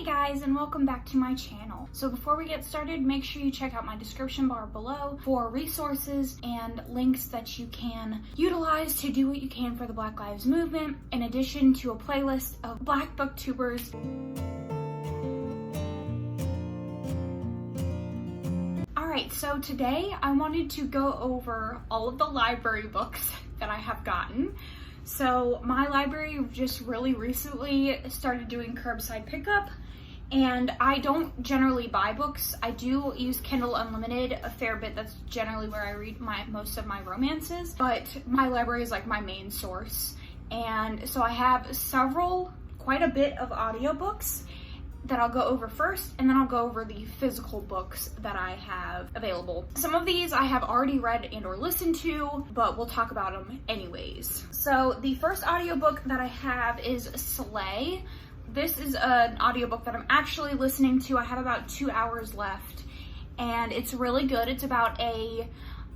guys, and welcome back to my channel. So before we get started, make sure you check out my description bar below for resources and links that you can utilize to do what you can for the Black Lives Movement, in addition to a playlist of Black booktubers. Alright, so today I wanted to go over all of the library books that I have gotten. So my library just really recently started doing curbside pickup, and I don't generally buy books. I do use Kindle Unlimited a fair bit. That's generally where I read most of my romances, but my library is like my main source. And so I have quite a bit of audiobooks that I'll go over first, and then I'll go over the physical books that I have available. Some of these I have already read and or listened to, but we'll talk about them anyways. So the first audiobook that I have is Slay. This is an audiobook that I'm actually listening to. I have about 2 hours left, and it's really good. It's about a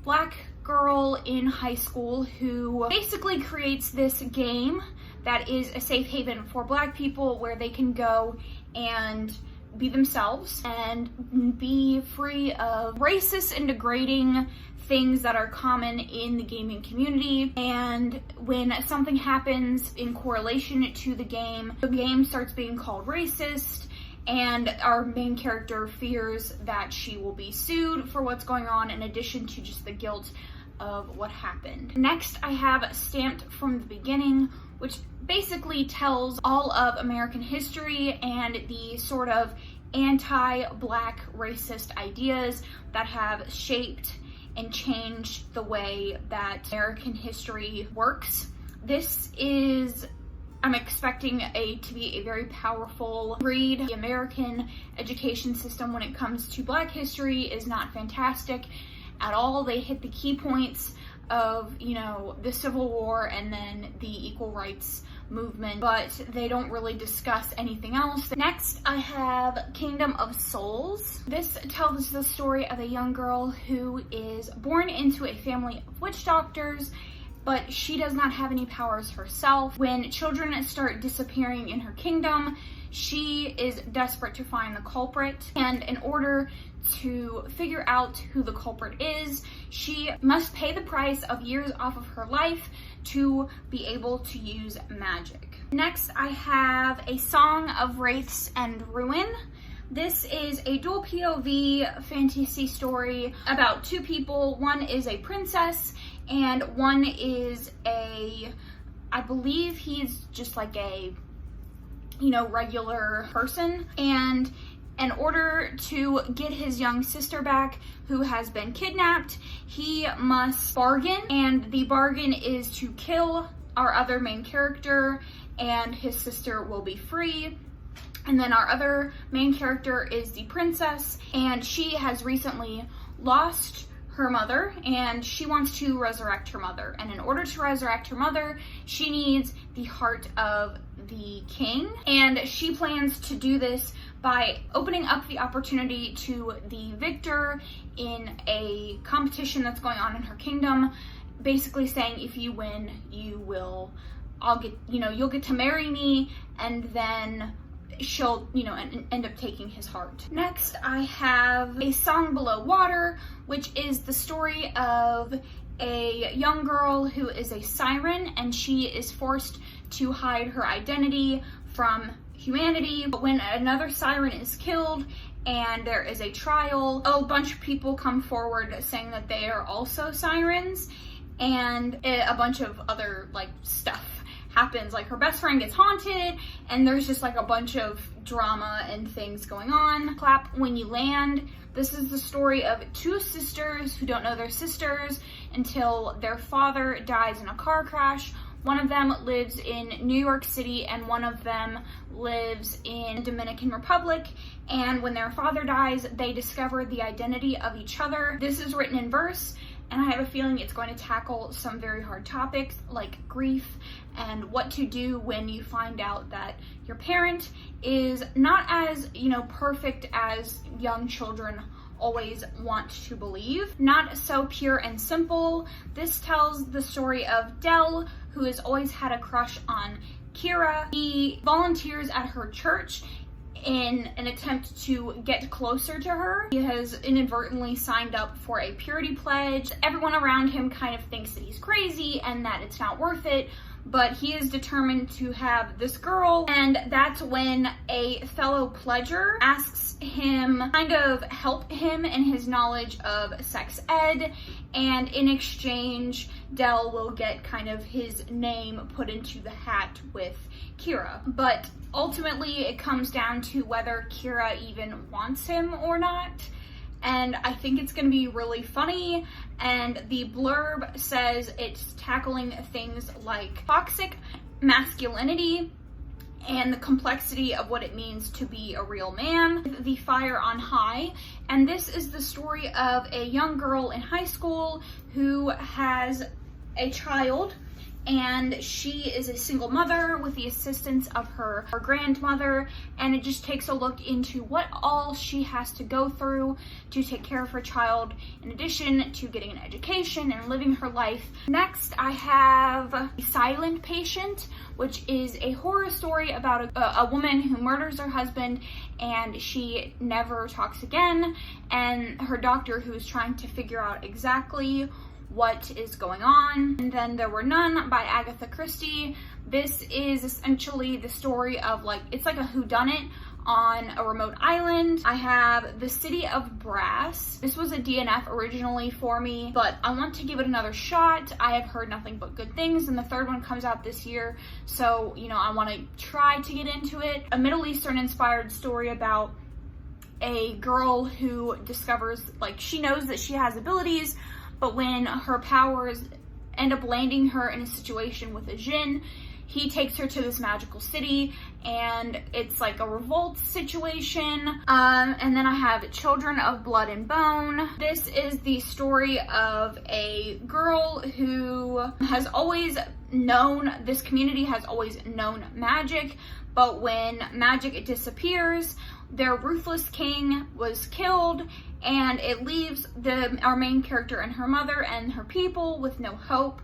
Black girl in high school who basically creates this game that is a safe haven for Black people where they can go and be themselves and be free of racist and degrading things that are common in the gaming community. And when something happens in correlation to the game starts being called racist, and our main character fears that she will be sued for what's going on, in addition to just the guilt of what happened. Next, I have Stamped from the Beginning, which basically tells all of American history and the sort of anti-Black racist ideas that have shaped and changed the way that American history works. I'm expecting to be a very powerful read. The American education system when it comes to Black history is not fantastic at all. They hit the key points of, the Civil War and then the Equal Rights Movement, but they don't really discuss anything else. Next, I have Kingdom of Souls. This tells the story of a young girl who is born into a family of witch doctors, but she does not have any powers herself. When children start disappearing in her kingdom, she is desperate to find the culprit, and in order to figure out who the culprit is, she must pay the price of years off of her life to be able to use magic. Next, I have A Song of Wraiths and Ruin. This is a dual POV fantasy story about two people. One is a princess and one is I believe he's just like a, regular person. And in order to get his young sister back, who has been kidnapped, he must bargain, and the bargain is to kill our other main character, and his sister will be free. And then our other main character is the princess, and she has recently lost her mother, and she wants to resurrect her mother. And in order to resurrect her mother, she needs the heart of the king, and she plans to do this by opening up the opportunity to the victor in a competition that's going on in her kingdom, basically saying, if you win, you'll get to marry me, and then she'll, end up taking his heart. Next, I have A Song Below Water, which is the story of a young girl who is a siren, and she is forced to hide her identity from humanity. But when another siren is killed and there is a trial, a bunch of people come forward saying that they are also sirens, and a bunch of other stuff happens. Like her best friend gets haunted, and there's just a bunch of drama and things going on. Clap When You Land. This is the story of two sisters who don't know they're sisters until their father dies in a car crash. One of them lives in New York City and one of them lives in Dominican Republic, and when their father dies, they discover the identity of each other. This is written in verse, and I have a feeling it's going to tackle some very hard topics like grief and what to do when you find out that your parent is not as, perfect as young children always want to believe. Not so pure and simple. This tells the story of Dell, who has always had a crush on Kira. He volunteers at her church in an attempt to get closer to her. He has inadvertently signed up for a purity pledge. Everyone around him kind of thinks that he's crazy and that it's not worth it, but he is determined to have this girl, and that's when a fellow pledger asks him kind of help him in his knowledge of sex ed, and in exchange Dell will get kind of his name put into the hat with Kira. But ultimately it comes down to whether Kira even wants him or not, and I think it's going to be really funny. And the blurb says it's tackling things like toxic masculinity and the complexity of what it means to be a real man, the fire on high. And this is the story of a young girl in high school who has a child, and she is a single mother with the assistance of her grandmother, and it just takes a look into what all she has to go through to take care of her child, in addition to getting an education and living her life. Next, I have The Silent Patient, which is a horror story about a woman who murders her husband and she never talks again, and her doctor who is trying to figure out exactly what is going on. And then There Were None by Agatha Christie. This is essentially the story of it's like a whodunit on a remote island. I have The City of Brass. This was a DNF originally for me, but I want to give it another shot. I have heard nothing but good things, and the third one comes out this year, so I want to try to get into it. A Middle Eastern inspired story about a girl who discovers she knows that she has abilities, but when her powers end up landing her in a situation with a djinn, he takes her to this magical city, and it's like a revolt situation. And then I have Children of Blood and Bone. This is the story of a girl who has always known, this community has always known magic, but when magic disappears, their ruthless king was killed, and it leaves our main character and her mother and her people with no hope.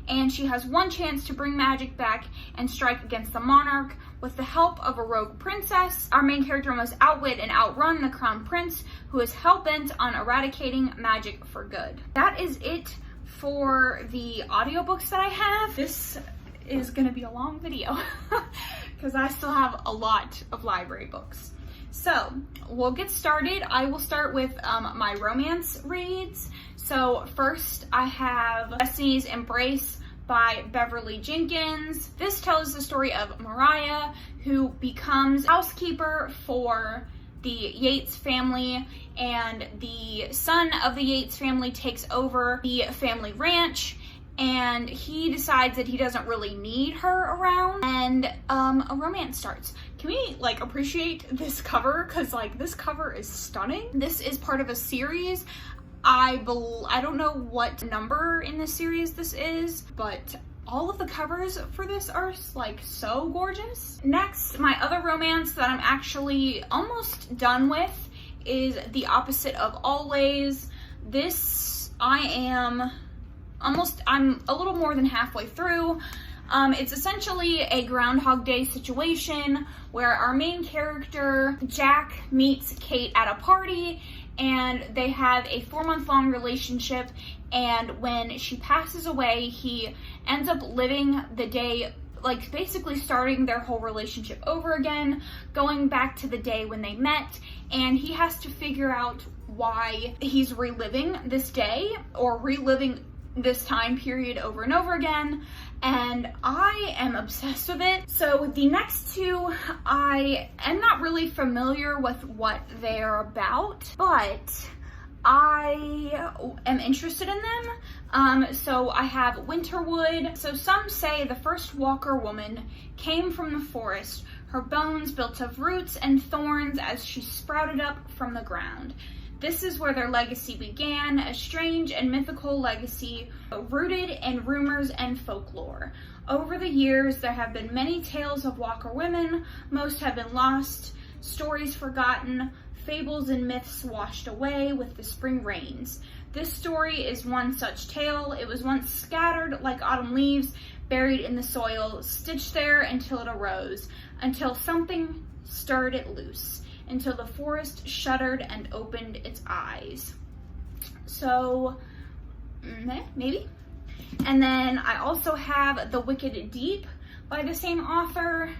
And she has one chance to bring magic back and strike against the monarch with the help of a rogue princess. Our main character must outwit and outrun the crown prince, who is hell-bent on eradicating magic for good. That is it for the audiobooks that I have. This is gonna be a long video because I still have a lot of library books. So we'll get started. I will start with my romance reads. So first I have Destiny's Embrace by Beverly Jenkins. This tells the story of Mariah, who becomes housekeeper for the Yates family, and the son of the Yates family takes over the family ranch, and he decides that he doesn't really need her around, and a romance starts. Can we appreciate this cover? Because this cover is stunning. This is part of a series. I don't know what number in the series this is, but all of the covers for this are so gorgeous. Next, my other romance that I'm actually almost done with is The Opposite of Always. This I'm a little more than halfway through. It's essentially a Groundhog Day situation where our main character, Jack, meets Kate at a party, and they have a 4-month-long relationship, and when she passes away, he ends up living the day, basically starting their whole relationship over again, going back to the day when they met, and he has to figure out why he's reliving this day, or reliving this time period over and over again, and I am obsessed with it. So the next two, I am not really familiar with what they're about, but I am interested in them. So I have Winterwood. So some say the first Walker woman came from the forest, her bones built of roots and thorns as she sprouted up from the ground. This is where their legacy began, a strange and mythical legacy rooted in rumors and folklore. Over the years, there have been many tales of Walker women. Most have been lost, stories forgotten, fables and myths washed away with the spring rains. This story is one such tale. It was once scattered like autumn leaves, buried in the soil, stitched there until it arose, until something stirred it loose until the forest shuddered and opened its eyes. So, maybe. And then I also have The Wicked Deep by the same author.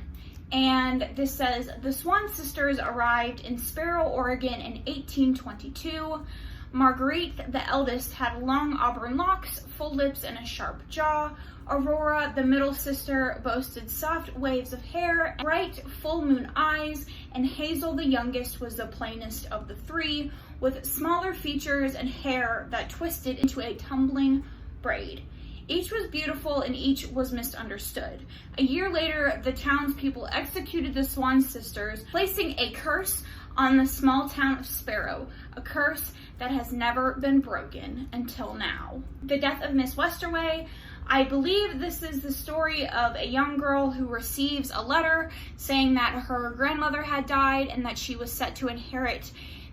And this says, the Swan sisters arrived in Sparrow, Oregon in 1822. Marguerite, the eldest, had long auburn locks, full lips, and a sharp jaw. Aurora, the middle sister, boasted soft waves of hair, bright full moon eyes, and Hazel, the youngest, was the plainest of the three, with smaller features and hair that twisted into a tumbling braid. Each was beautiful and each was misunderstood. A year later, the townspeople executed the Swan sisters, placing a curse on the small town of Sparrow, a curse that has never been broken until now. The Death of Miss Westerway. I believe this is the story of a young girl who receives a letter saying that her grandmother had died and that she was set to inherit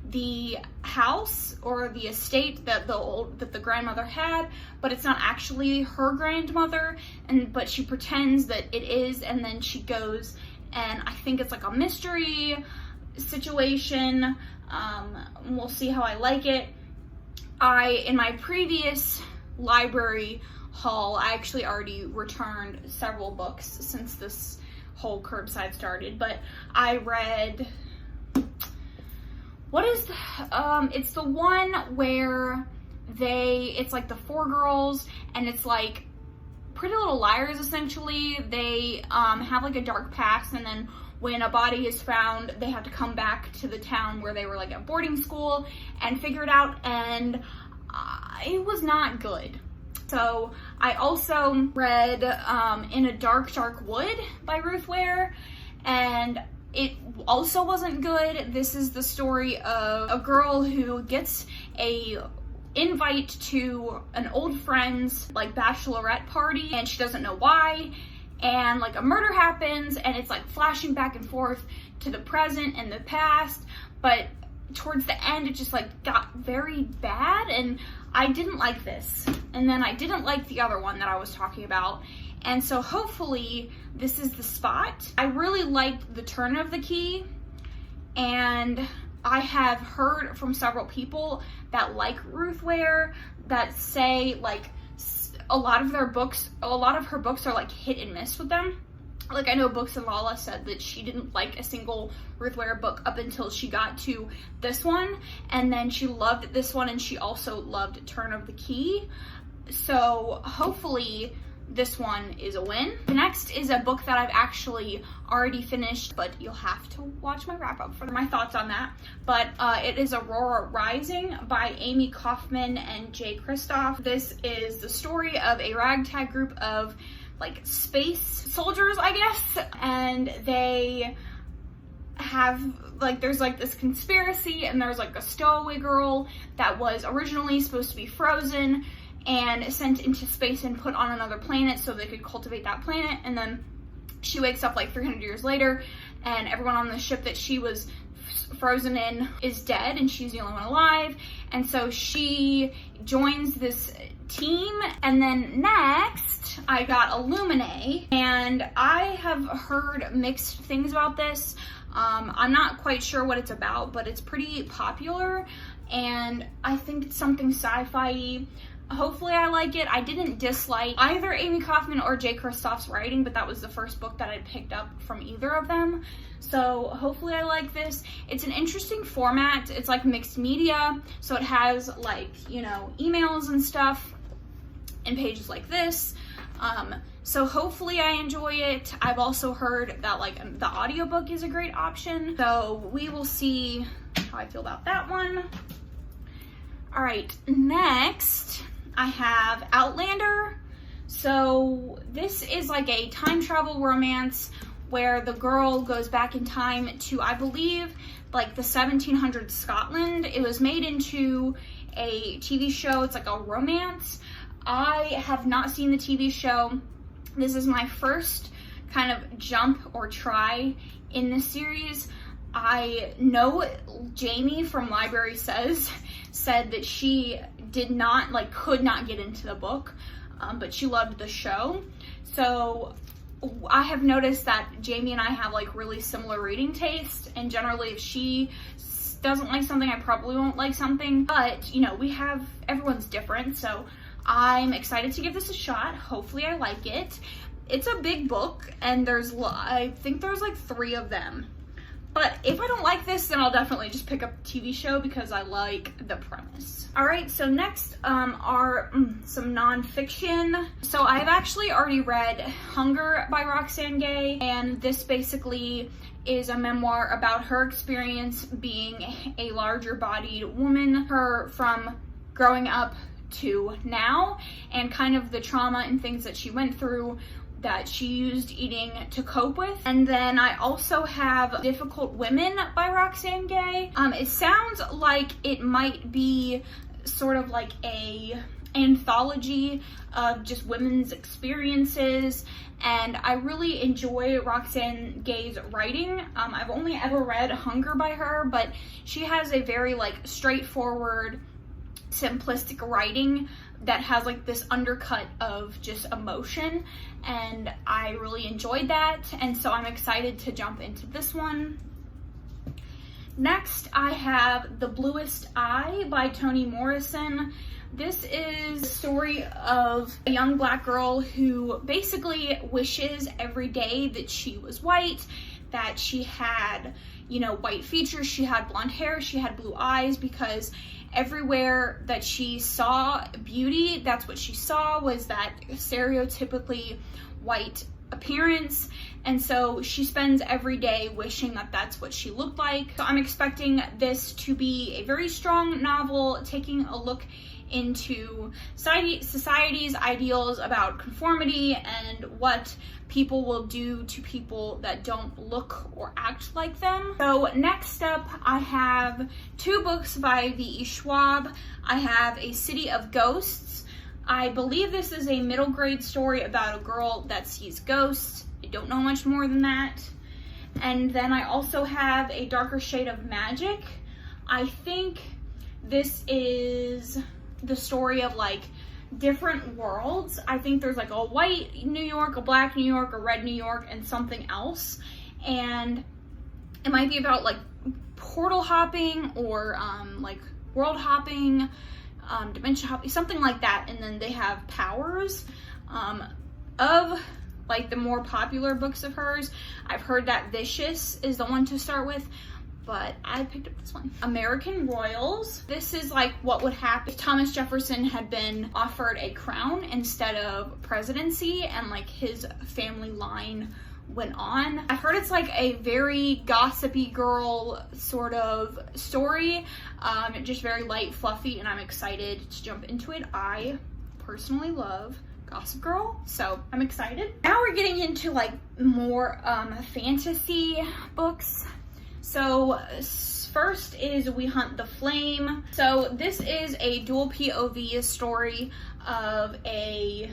the house or the estate that the grandmother had, but it's not actually her grandmother, but she pretends that it is, and then she goes, and I think it's like a mystery situation. We'll see how I like it. In my previous library haul, I actually already returned several books since this whole curbside started, but I read, what is it's the one where it's like the four girls, and it's like Pretty Little Liars, essentially. They have like a dark past, and then when a body is found, they have to come back to the town where they were like at boarding school and figure it out, and it was not good. So I also read In a Dark, Dark Wood by Ruth Ware, and it also wasn't good. This is the story of a girl who gets a invite to an old friend's like bachelorette party, and she doesn't know why, and like a murder happens, and it's like flashing back and forth to the present and the past, but towards the end it just like got very bad, and I didn't like this. And then I didn't like the other one that I was talking about, and so hopefully this is the spot. I really liked The Turn of the Key, and I have heard from several people that like Ruth Ware that say like a lot of her books are like hit and miss with them. Like I know Books and Lala said that she didn't like a single Ruth Ware book up until she got to this one, and then she loved this one, and she also loved Turn of the Key. So hopefully this one is a win. The next is a book that I've actually already finished, but you'll have to watch my wrap up for my thoughts on that. But it is Aurora Rising by Amy Kaufman and Jay Kristoff. This is the story of a ragtag group of like space soldiers, I guess, and they have like, there's like this conspiracy, and there's like a stowaway girl that was originally supposed to be frozen and sent into space and put on another planet so they could cultivate that planet, and then she wakes up like 300 years later, and everyone on the ship that she was frozen in is dead, and she's the only one alive, and so she joins this team. And then next I got Illuminae, and I have heard mixed things about this. I'm not quite sure what it's about, but it's pretty popular, and I think it's something sci-fi. Hopefully I like it. I didn't dislike either Amy Kaufman or Jay Kristoff's writing, but that was the first book that I picked up from either of them. So hopefully I like this. It's an interesting format. It's like mixed media, so it has like, you know, emails and stuff and pages like this. So hopefully I enjoy it. I've also heard that like the audiobook is a great option. So we will see how I feel about that one. All right, next I have Outlander. So this is like a time travel romance where the girl goes back in time to, I believe, like the 1700s Scotland. It was made into a TV show. It's like a romance. I have not seen the TV show. This is my first kind of jump or try in this series. I know Jamie from Library said that she did not, like, could not get into the book, but she loved the show. So I have noticed that Jamie and I have like really similar reading taste, and generally if she doesn't like something, I probably won't like something, but you know, everyone's different, so I'm excited to give this a shot. Hopefully I like it. It's a big book, and I think there's like 3 of them. But if I don't like this, then I'll definitely just pick up a TV show because I like the premise. All right, so next are some nonfiction. So I've actually already read Hunger by Roxane Gay, and this basically is a memoir about her experience being a larger bodied woman, her from growing up to now, and kind of the trauma and things that she went through that she used eating to cope with. And then I also have Difficult Women by Roxane Gay. It sounds like it might be sort of like a anthology of just women's experiences, and I really enjoy Roxane Gay's writing. I've only ever read Hunger by her, but she has a very like straightforward, simplistic writing that has like this undercut of just emotion, and I really enjoyed that, and so I'm excited to jump into this one. Next, I have The Bluest Eye by Toni Morrison. This is the story of a young black girl who basically wishes every day that she was white, that she had, you know, white features, she had blonde hair, she had blue eyes, because everywhere that she saw beauty, that's what she saw, was that stereotypically white appearance. And so she spends every day wishing that that's what she looked like. So I'm expecting this to be a very strong novel, taking a look into society's ideals about conformity and what people will do to people that don't look or act like them. So next up, I have 2 books by V.E. Schwab. I have A City of Ghosts. I believe this is a middle grade story about a girl that sees ghosts. I don't know much more than that. And then I also have A Darker Shade of Magic. I think this is the story of like different worlds. I think there's like a white New York, a black New York, a red New York, and something else. And it might be about like portal hopping or like world hopping, dimension hopping, something like that. And then they have powers. Of like the more popular books of hers, I've heard that Vicious is the one to start with, but I picked up this one. American Royals. This is like what would happen if Thomas Jefferson had been offered a crown instead of presidency, and like his family line went on. I heard it's like a very gossipy girl sort of story, just very light, fluffy, and I'm excited to jump into it. I personally love Gossip Girl, so I'm excited. Now we're getting into like more fantasy books. So first is We Hunt the Flame. So this is a dual POV story of a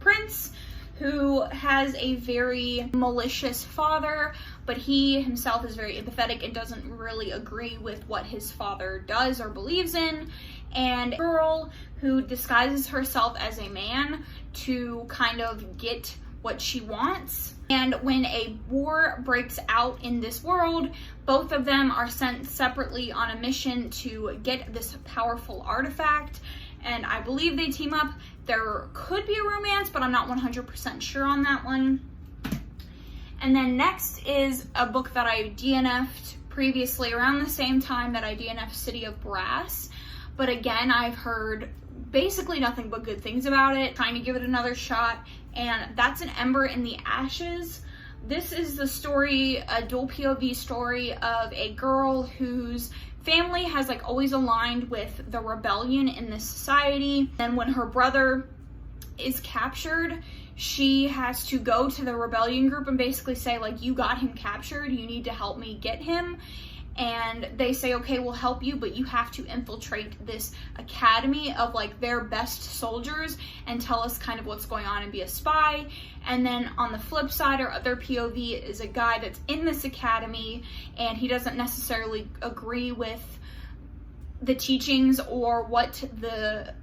prince who has a very malicious father, but he himself is very empathetic and doesn't really agree with what his father does or believes in. And a girl who disguises herself as a man to kind of get what she wants. And when a war breaks out in this world, both of them are sent separately on a mission to get this powerful artifact, and I believe they team up. There could be a romance, but I'm not 100% sure on that one. And then next is a book that I DNF'd previously around the same time that I DNF'd City of Brass, but again, I've heard basically nothing but good things about it, trying to give it another shot, and that's An Ember in the Ashes. This is the story, a dual POV story of a girl whose family has like always aligned with the rebellion in this society. And when her brother is captured, she has to go to the rebellion group and basically say like, you got him captured, you need to help me get him. And they say, okay, we'll help you, but you have to infiltrate this academy of like their best soldiers and tell us kind of what's going on and be a spy. And then on the flip side, or other POV, is a guy that's in this academy and he doesn't necessarily agree with the teachings or what the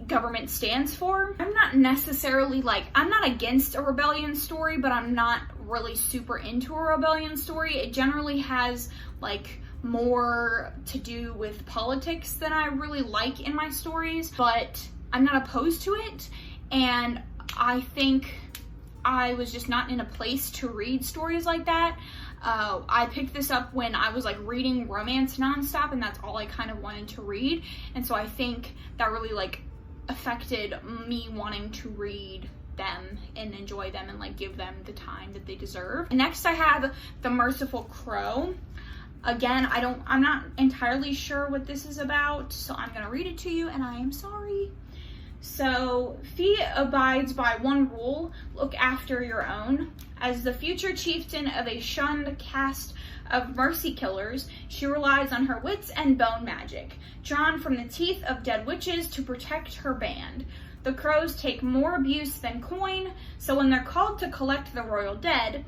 government stands for. I'm not necessarily like, I'm not against a rebellion story, but I'm not really super into a rebellion story. It generally has like more to do with politics than I really like in my stories, but I'm not opposed to it. And I think I was just not in a place to read stories like that. I picked this up when I was like reading romance nonstop, and that's all I kind of wanted to read. And so I think that really like affected me wanting to read them and enjoy them and like give them the time that they deserve. And next I have The Merciful Crow. Again, I'm not entirely sure what this is about, so I'm gonna read it to you, and I am sorry. So, Fee abides by one rule: look after your own. As the future chieftain of a shunned caste of mercy killers, she relies on her wits and bone magic, drawn from the teeth of dead witches to protect her band. The crows take more abuse than coin, so when they're called to collect the royal dead,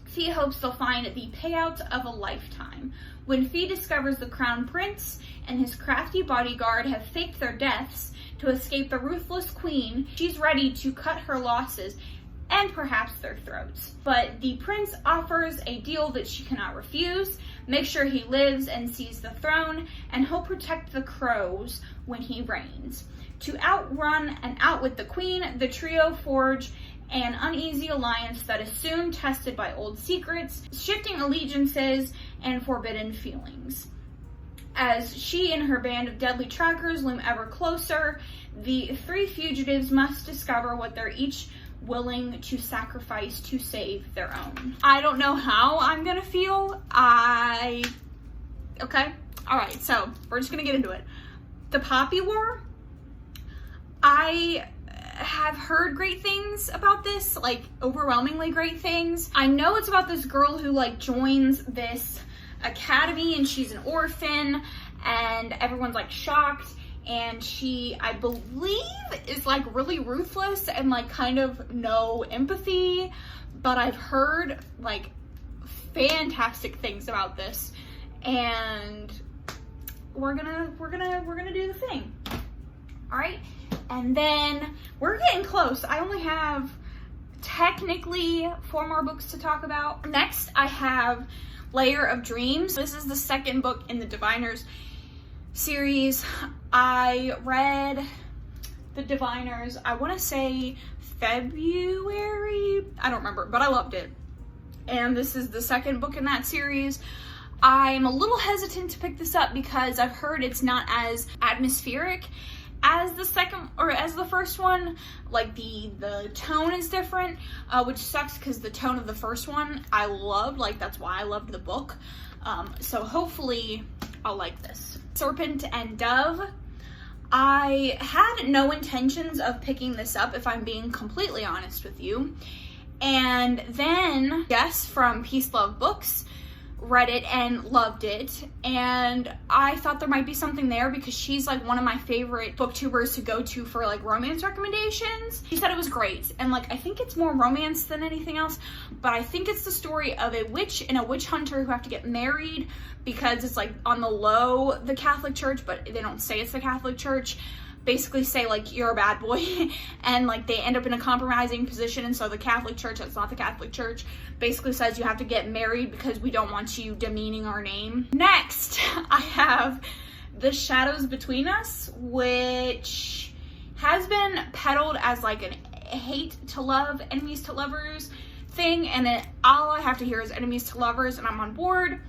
Fee hopes they'll find the payout of a lifetime. When Fee discovers the crown prince and his crafty bodyguard have faked their deaths to escape the ruthless queen, she's ready to cut her losses and perhaps their throats. But the prince offers a deal that she cannot refuse: make sure he lives and sees the throne, and he'll protect the crows when he reigns. To outrun and outwit the queen, the trio forge an uneasy alliance that is soon tested by old secrets, shifting allegiances, and forbidden feelings. As she and her band of deadly trackers loom ever closer, the three fugitives must discover what they're each willing to sacrifice to save their own. I don't know how I'm gonna feel. Okay, alright, so we're just gonna get into it. The Poppy War. I have heard great things about this, like overwhelmingly great things. I know it's about this girl who like joins this academy and she's an orphan and everyone's like shocked, and she, I believe, is like really ruthless and like kind of no empathy, but I've heard like fantastic things about this, and we're gonna do the thing. All right, and then we're getting close. I only have technically 4 more books to talk about. Next, I have Lair of Dreams. This is the second book in the Diviners series. I read the Diviners, I want to say February, I don't remember, but I loved it. And this is the second book in that series. I'm a little hesitant to pick this up because I've heard it's not as atmospheric as the second, or as the first one. Like the tone is different, which sucks because the tone of the first one I loved. Like that's why I loved the book. So hopefully I'll like this. Serpent and Dove. I had no intentions of picking this up, if I'm being completely honest with you. And then Jess from Peace Love Books read it and loved it, and I thought there might be something there because she's like one of my favorite booktubers to go to for like romance recommendations. She said it was great, and like I think it's more romance than anything else, but I think it's the story of a witch and a witch hunter who have to get married because it's like on the low the Catholic Church, but they don't say it's the Catholic Church. Basically say like you're a bad boy, and like they end up in a compromising position, and so the Catholic Church, that's not the Catholic Church, basically says you have to get married because we don't want you demeaning our name. Next, I have The Shadows Between Us, which has been peddled as like an hate to love, enemies to lovers thing, and all I have to hear is enemies to lovers, and I'm on board.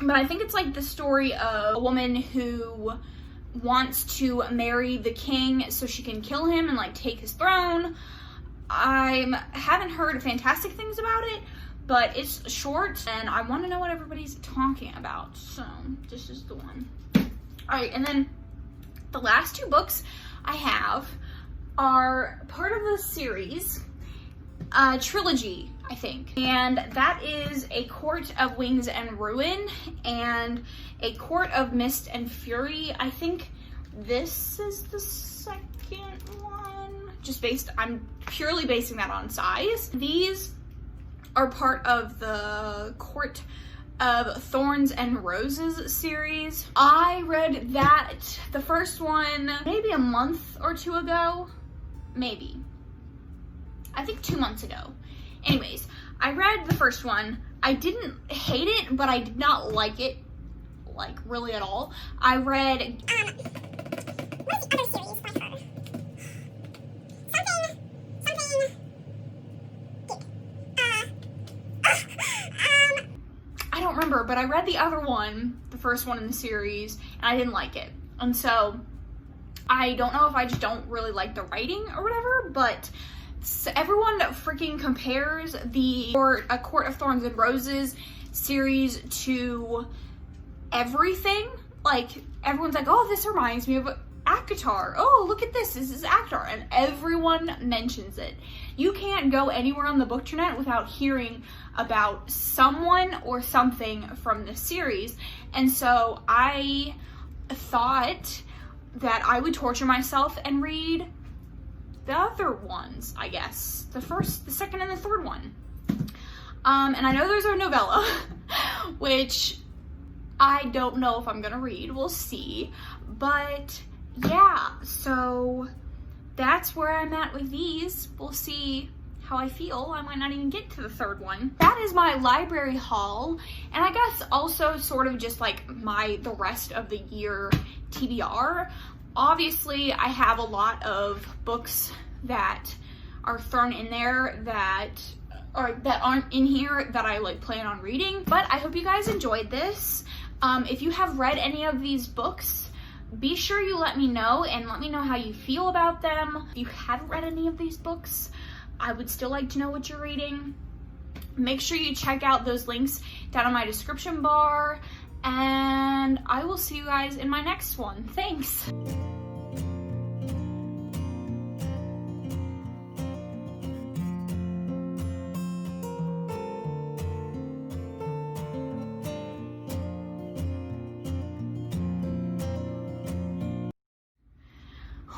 But I think it's like the story of a woman who wants to marry the king so she can kill him and like take his throne. I haven't heard fantastic things about it, but it's short and I want to know what everybody's talking about, so this is the one. Alright, and then the last 2 books I have are part of the series trilogy, I think, and that is A Court of Wings and Ruin and A Court of Mist and Fury. I think this is the second one, I'm purely basing that on size. These are part of the Court of Thorns and Roses series. I read that, the first one, maybe a month or two ago. Maybe. I think 2 months ago. Anyways, I read the first one. I didn't hate it, but I did not like it, like, really at all. I read... what's the other series by her? I don't remember, but I read the other one, the first one in the series, and I didn't like it. And so, I don't know if I just don't really like the writing or whatever, but everyone freaking compares the A Court of Thorns and Roses series to everything. Like, everyone's like, oh, this reminds me of ACOTAR. Oh, look at this is ACOTAR. And everyone mentions it. You can't go anywhere on the bookternet without hearing about someone or something from this series. And so I thought that I would torture myself and read the other ones, I guess. The first, the second, and the third one. And I know there's a novella, which I don't know if I'm gonna read. We'll see. But yeah, so that's where I'm at with these. We'll see how I feel. I might not even get to the third one. That is my library haul, and I guess also sort of just like the rest of the year TBR. Obviously, I have a lot of books that are thrown in there that aren't in here that I like plan on reading, but I hope you guys enjoyed this. If you have read any of these books, be sure you let me know and let me know how you feel about them. If you haven't read any of these books, I would still like to know what you're reading. Make sure you check out those links down in my description bar, and I will see you guys in my next one. Thanks.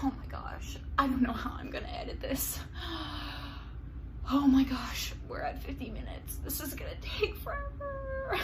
Oh my gosh, I don't know how I'm gonna edit this. Oh my gosh, we're at 50 minutes. This is gonna take forever.